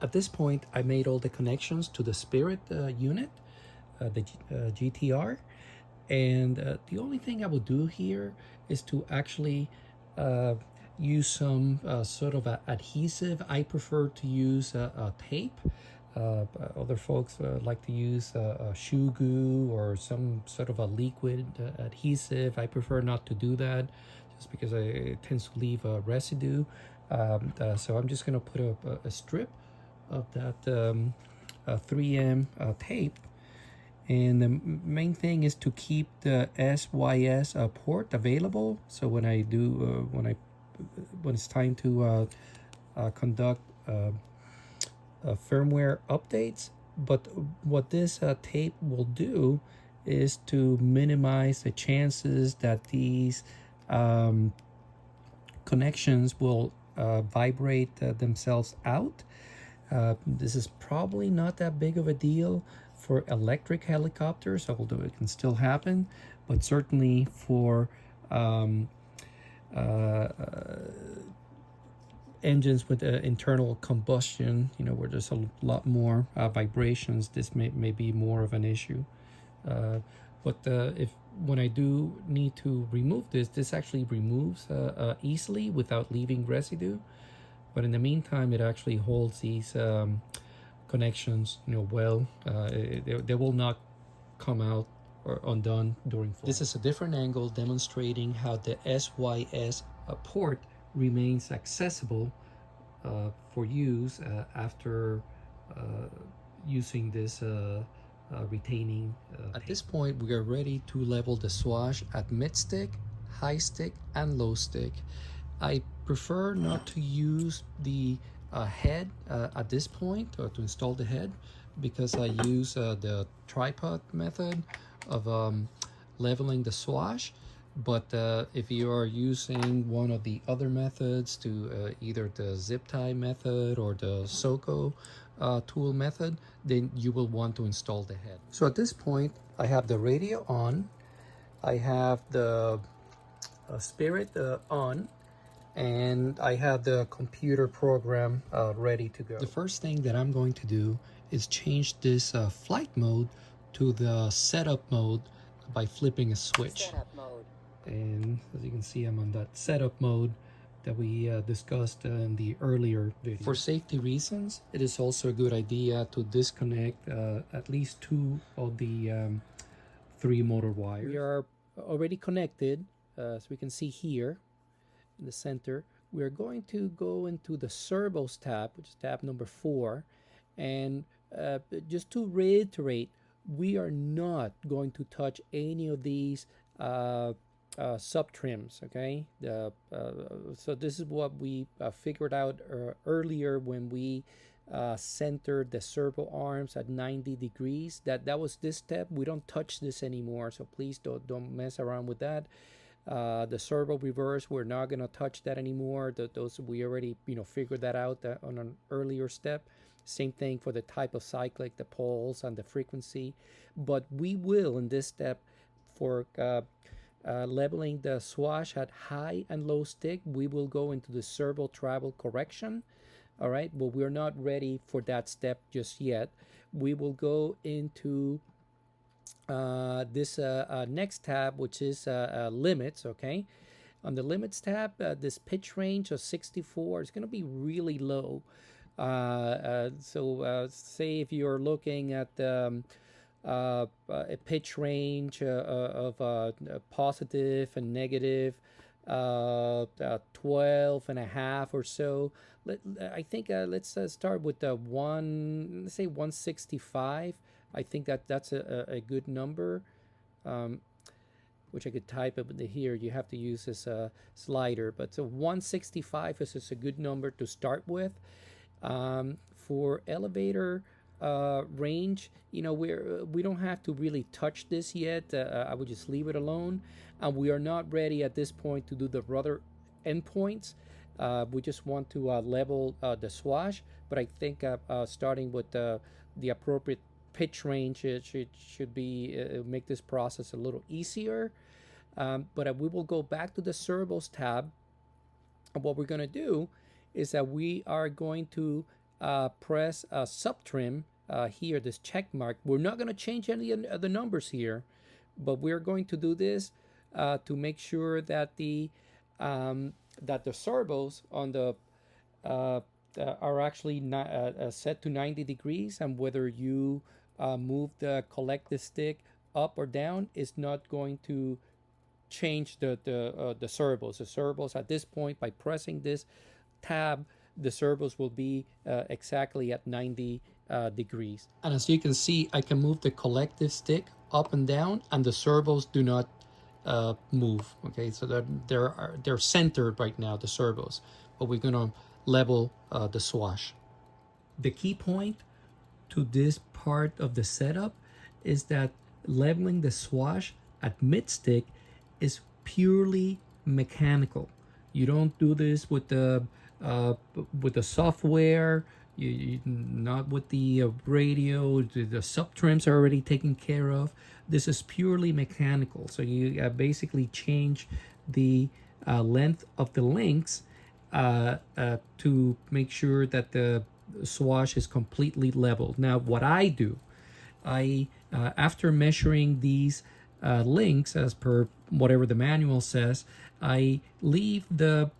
At this point, I made all the connections to the Spirit unit, the GTR, and the only thing I will do here is to actually use some sort of adhesive. I prefer to use tape. Other folks like to use shoe glue or some sort of a liquid adhesive. I prefer not to do that just because it tends to leave a residue. So I'm just going to put a strip of that 3M tape. And the main thing is to keep the SYS port available. So when I do, when it's time to conduct firmware updates, but what this tape will do is to minimize the chances that these connections will vibrate themselves out. This is probably not that big of a deal for electric helicopters, although it can still happen, but certainly for engines with internal combustion, where there's a lot more vibrations, this may be more of an issue. But if when I do need to remove this actually removes easily without leaving residue. But in the meantime, it actually holds these connections, well. They will not come out or undone during flight. This is a different angle demonstrating how the SYS port remains accessible for use after using this retaining At this point, we are ready to level the swash at mid stick, high stick, and low stick. I prefer not to use the head at this point, or to install the head, because I use the tripod method of leveling the swash. But if you are using one of the other methods, to either the zip tie method or the SOCO tool method, then you will want to install the head. So at this point, I have the radio on, I have the Spirit on, and I have the computer program ready to go. The first thing that I'm going to do is change this flight mode to the setup mode by flipping a switch. Setup mode. And as you can see, I'm on that setup mode that we discussed in the earlier video. For safety reasons, it is also a good idea to disconnect at least 2 of the 3 motor wires. We are already connected, as we can see here in the center. We are going to go into the Servos tab, which is tab number 4, and just to reiterate, we are not going to touch any of these subtrims, okay? So this is what we figured out earlier when we centered the servo arms at 90 degrees. That was this step. We don't touch this anymore, so please don't mess around with that. The servo reverse, we're not going to touch that anymore. Those we already figured that out on an earlier step. Same thing for the type of cyclic, the poles, and the frequency. But we will, in this step, for leveling the swash at high and low stick, we will go into the servo travel correction. All right, but we're not ready for that step just yet. We will go into this next tab, which is limits. Okay, on the limits tab, this pitch range of 64 is going to be really low. So say if you're looking at a pitch range of positive and negative 12 and a half or so. I think let's start with the let's say 165. I think that's a good number, which I could type up here. You have to use this slider, but so 165 is just a good number to start with. For elevator range, we don't have to really touch this yet. I would just leave it alone, and we are not ready at this point to do the rudder endpoints. We just want to level the swash, but I think starting with the appropriate pitch range, it should be make this process a little easier. But we will go back to the servos tab, and what we're going to do is that we are going to press Subtrim here, this check mark, we're not going to change any of the numbers here, but we're going to do this to make sure that the servos on the are actually set to 90 degrees, and whether you move the collective stick up or down is not going to change the servos. The servos at this point, by pressing this tab, the servos will be exactly at 90 degrees. And as you can see, I can move the collective stick up and down, and the servos do not move. Okay, so they're centered right now, the servos, but we're gonna level the swash. The key point to this part of the setup is that leveling the swash at mid stick is purely mechanical. You don't do this with the software. You not with the radio. The subtrims are already taken care of. This is purely mechanical. So you basically change the length of the links to make sure that the swash is completely leveled. Now, what I do, after measuring these links as per whatever the manual says, I leave the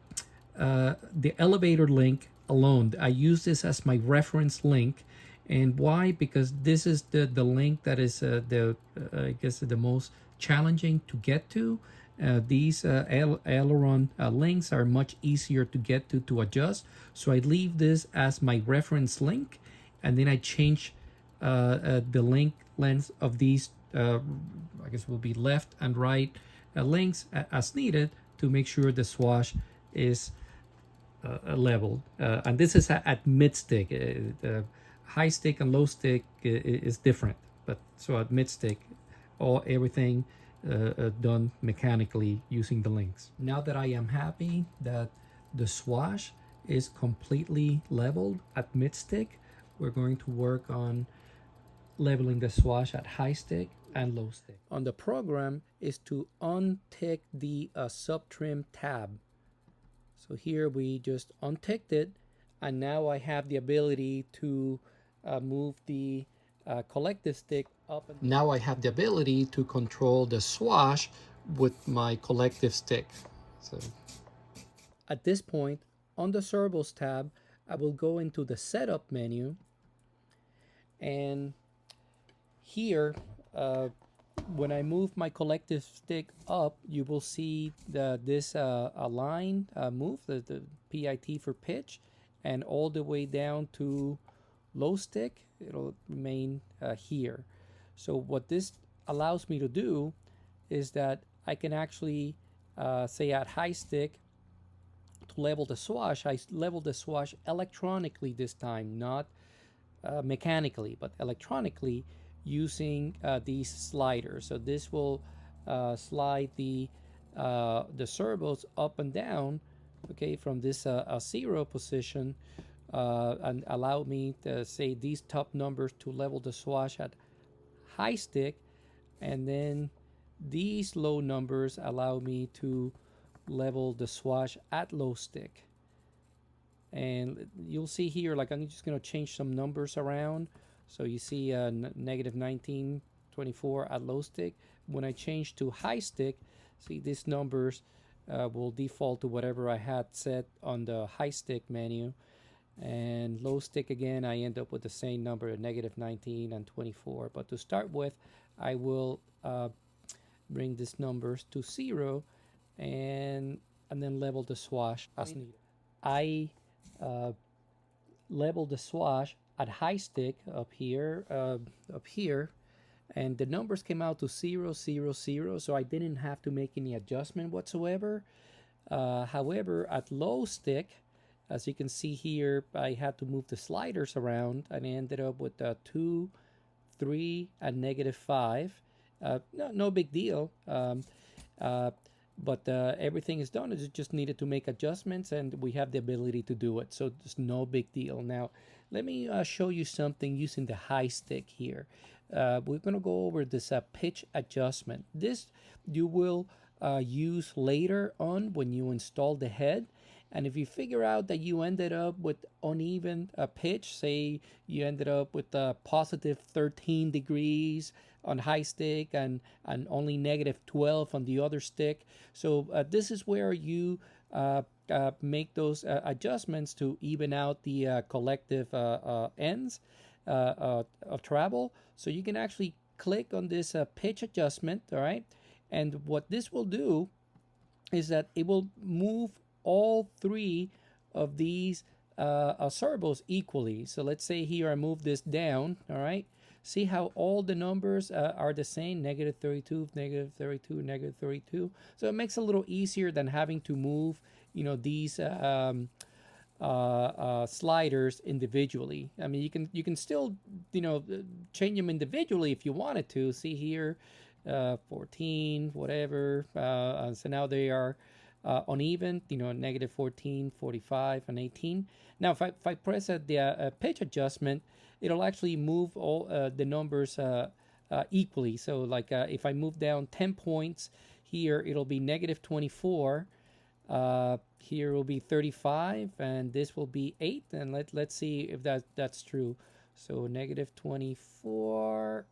elevator link alone. I use this as my reference link. And why? Because this is the link that is I guess the most challenging to get to. These aileron links are much easier to get to adjust. So I leave this as my reference link, and then I change the link length of these, I guess will be left and right links as needed to make sure the swash is leveled. And this is at mid stick. High stick and low stick is different, but so at mid stick, everything done mechanically using the links. Now that I am happy that the swash is completely leveled at mid stick, we're going to work on leveling the swash at high stick and low stick. On the program is to untick the Subtrim tab. So here we just unticked it, and now I have the ability to move the collective stick up. Now I have the ability to control the swash with my collective stick. So at this point, on the Servos tab, I will go into the setup menu, and here when I move my collective stick up, you will see this line move, the PIT for pitch, and all the way down to low stick, it'll remain here. So what this allows me to do is that I can actually say at high stick, to level the swash, I level the swash electronically this time, not mechanically, but electronically, using these sliders. So this will slide the servos up and down, okay, from this 0 position, and allow me to say these top numbers to level the swash at high stick, and then these low numbers allow me to level the swash at low stick. And you'll see here, like I'm just going to change some numbers around. So you see negative 1924 at low stick. When I change to high stick, see these numbers will default to whatever I had set on the high stick menu. And low stick again, I end up with the same number, negative 19 and 24. But to start with, I will bring these numbers to 0 and then level the swash as needed. I level the swash at high stick up here, and the numbers came out to 0, 0, 0, so I didn't have to make any adjustment whatsoever. However, at low stick, as you can see here, I had to move the sliders around, and I ended up with 2, 3, and negative 5. No big deal. But everything is done. It just needed to make adjustments, and we have the ability to do it. So it's no big deal. Now, let me show you something using the high stick here. We're going to go over this pitch adjustment. This you will use later on when you install the head. And if you figure out that you ended up with uneven pitch, say you ended up with positive 13 degrees on high stick and only negative 12 on the other stick. So this is where you make those adjustments to even out the collective ends of travel. So you can actually click on this pitch adjustment, all right? And what this will do is that it will move all three of these servos equally. So let's say here I move this down, all right? See how all the numbers are the same, negative 32, negative 32, negative 32. So it makes it a little easier than having to move, these sliders individually. I mean, you can still, change them individually if you wanted to. See here, 14, whatever. So now they are uneven, negative 14, 45, and 18. Now, if I press the pitch adjustment, it'll actually move all the numbers equally. So, like if I move down 10 points here, it'll be negative 24. Here will be 35, and this will be 8. And let's see if that's true. So negative 24.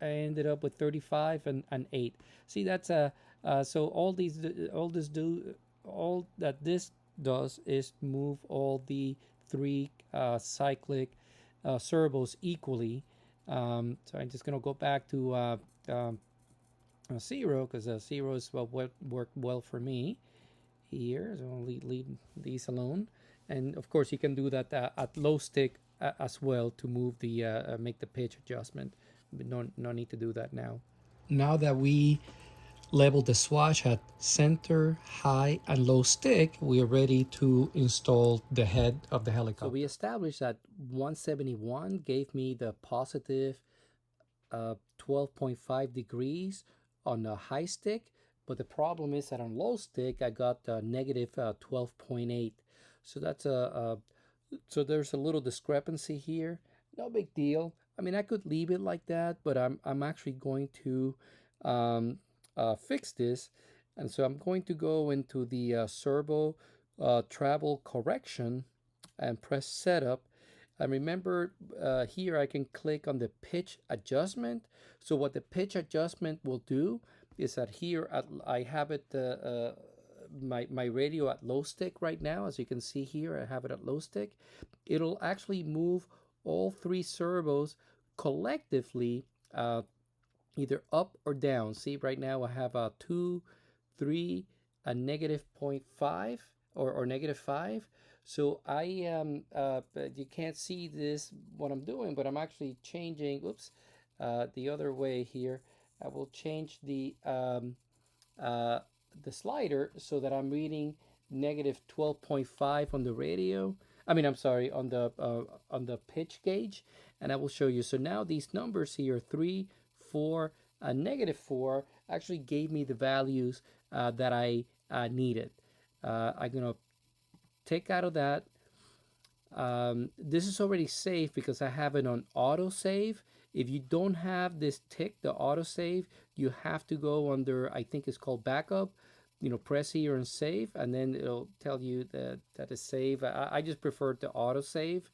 I ended up with 35 and 8. See, that's so all that this does is move all the three cyclic servos equally. So I'm just gonna go back to 0 because 0 is what worked well for me here. So I'll leave these alone, and of course you can do that at low stick as well to move the make the pitch adjustment. But no need to do that now. Now that we leveled the swash at center, high, and low stick, we are ready to install the head of the helicopter. So we established that 171 gave me the positive 12.5 degrees on the high stick, but the problem is that on low stick I got negative 12.8. So that's so there's a little discrepancy here. No big deal. I mean, I could leave it like that, but I'm actually going to fix this. And so I'm going to go into the servo travel correction and press setup. And remember here I can click on the pitch adjustment. So what the pitch adjustment will do is that here I have it my radio at low stick right now. As you can see here, I have it at low stick. It'll actually move all three servos collectively either up or down. See, right now I have a 2, 3, a negative 0.5 or negative 5. So I you can't see this what I'm doing, but I'm actually changing. Oops, the other way here. I will change the slider so that I'm reading negative 12.5 on the radio. I mean, I'm sorry, on the pitch gauge, and I will show you. So now these numbers here, 3, 4, negative 4, actually gave me the values that I needed. I'm gonna take out of that. This is already safe because I have it on auto save. If you don't have this tick, the auto save, you have to go under, I think it's called backup. Press here and save, and then it'll tell you that it's save. I just prefer the auto save.